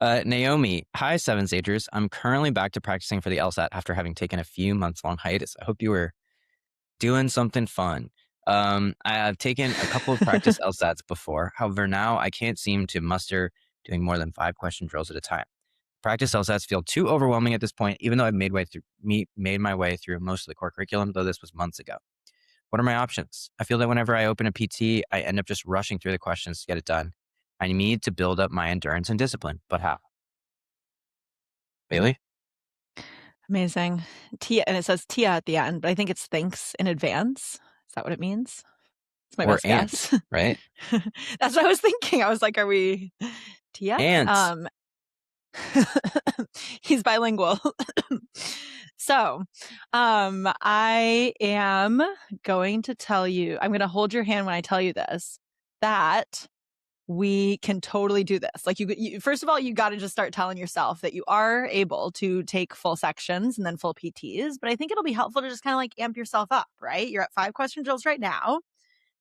Naomi, hi, Seven Sagers. I'm currently back to practicing for the LSAT after having taken a few months long hiatus. I hope you were doing something fun. I have taken a couple of practice LSATs before. However, now I can't seem to muster doing more than 5 question drills at a time. Practice LSATs feel too overwhelming at this point, even though I've made my way through most of the core curriculum, though this was months ago. What are my options? I feel that whenever I open a PT, I end up just rushing through the questions to get it done. I need to build up my endurance and discipline, but how? Bailey? Amazing. Tia, and it says Tia at the end, but I think it's thanks in advance. Is that what it means? It's my Or best and, guess. right? That's what I was thinking. I was like, are we Tia? Ants. He's bilingual. So, I am going to tell you, I'm going to hold your hand when I tell you this, that we can totally do this. Like first of all, you got to just start telling yourself that you are able to take full sections and then full PTs. But I think it'll be helpful to just kind of like amp yourself up, right? You're at 5 question drills right now.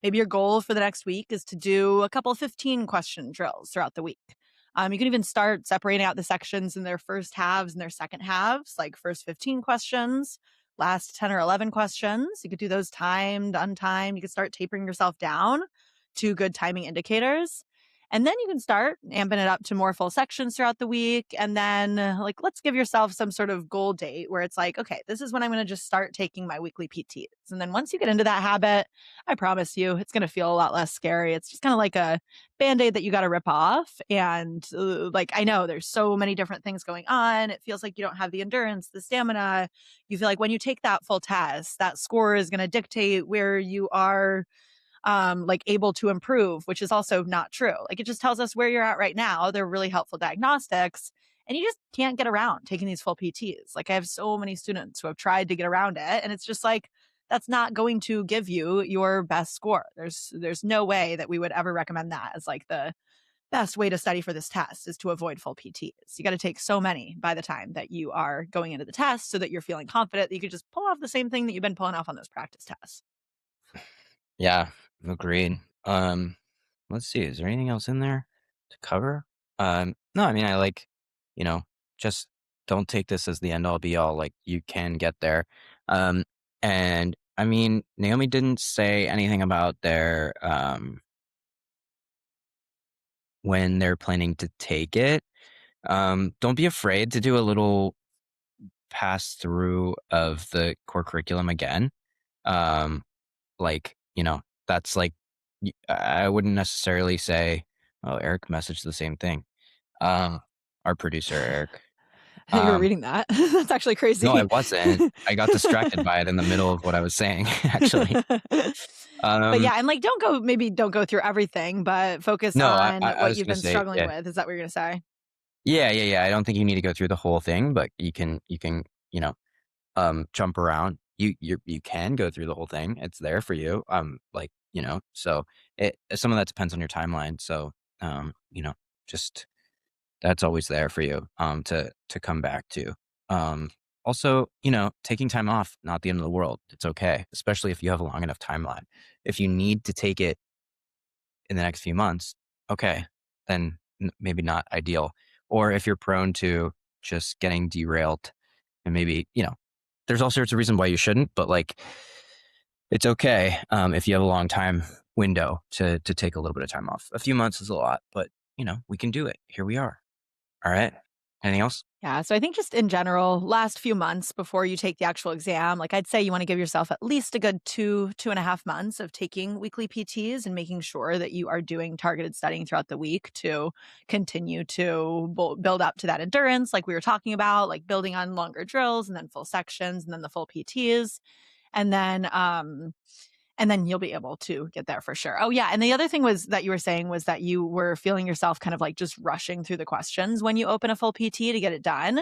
Maybe your goal for the next week is to do a couple of 15 question drills throughout the week. You can even start separating out the sections in their first halves and their second halves, like first 15 questions, last 10 or 11 questions. You could do those timed, untimed. You could start tapering yourself down to good timing indicators. And then you can start amping it up to more full sections throughout the week. And then, like, let's give yourself some sort of goal date where it's like, okay, this is when I'm going to just start taking my weekly PTs. And then once you get into that habit, I promise you, it's going to feel a lot less scary. It's just kind of like a band-aid that you got to rip off. And like, I know there's so many different things going on. It feels like you don't have the endurance, the stamina. You feel like when you take that full test, that score is going to dictate where you are like able to improve, which is also not true. Like it just tells us where you're at right now. They're really helpful diagnostics. And you just can't get around taking these full PTs. Like I have so many students who have tried to get around it. And it's just like, that's not going to give you your best score. There's no way that we would ever recommend that as like the best way to study for this test is to avoid full PTs. You got to take so many by the time that you are going into the test so that you're feeling confident that you could just pull off the same thing that you've been pulling off on those practice tests. Yeah, agreed. Let's see. Is there anything else in there to cover? No, I mean, I like, you know, just don't take this as the end all be all. Like you can get there. Um, and I mean, Naomi didn't say anything about when they're planning to take it. Don't be afraid to do a little pass through of the core curriculum again. Um, like, that's like, I wouldn't necessarily say, oh, Eric messaged the same thing. Um, our producer, Eric. You were Um, reading that? That's actually no, I crazy. wasn't. I got distracted by it in the middle of what I was saying, actually. But Um, yeah, and like don't go through everything, but focus no, I, on I I what was you've gonna been say, struggling yeah, with. Is that what you're gonna say? yeah. I don't think you need to go through the whole thing, but you can, jump around. You can go through the whole thing. It's there for you. Like, so some of that depends on your timeline. So, just that's always there for you, to come back to. Um, Also, taking time off, not the end of the world. It's okay, especially if you have a long enough timeline. If you need to take it in the next few months, okay, then maybe not ideal. Or if you're prone to just getting derailed and maybe, there's all sorts of reasons why you shouldn't, but like it's okay, if you have a long time window to take a little bit of time off. A few months is a lot, but we can do it. Here we are. All right. Anything else? Yeah, so I think just in general, last few months before you take the actual exam, like I'd say you want to give yourself at least a good 2.5 months of taking weekly PTs and making sure that you are doing targeted studying throughout the week to continue to build up to that endurance, like we were talking about, like building on longer drills and then full sections and then the full PTs. And then you'll be able to get there for sure. Oh yeah, and the other thing was that you were saying was that you were feeling yourself kind of like just rushing through the questions when you open a full PT to get it done.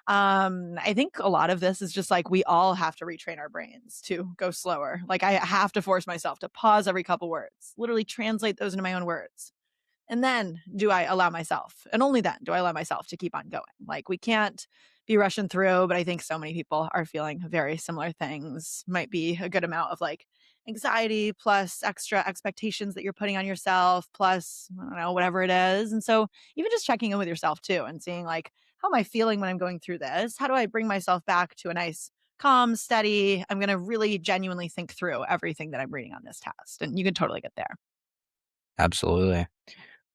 I think a lot of this is just like we all have to retrain our brains to go slower. Like I have to force myself to pause every couple words, literally translate those into my own words. And then do I allow myself, and only then do I allow myself to keep on going. Like we can't be rushing through, but I think so many people are feeling very similar things. Might be a good amount of like anxiety plus extra expectations that you're putting on yourself plus, I don't know, whatever it is. And so even just checking in with yourself too and seeing like, how am I feeling when I'm going through this? How do I bring myself back to a nice, calm, steady? I'm going to really genuinely think through everything that I'm reading on this test. And you can totally get there. Absolutely.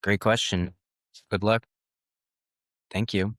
Great question. Good luck. Thank you.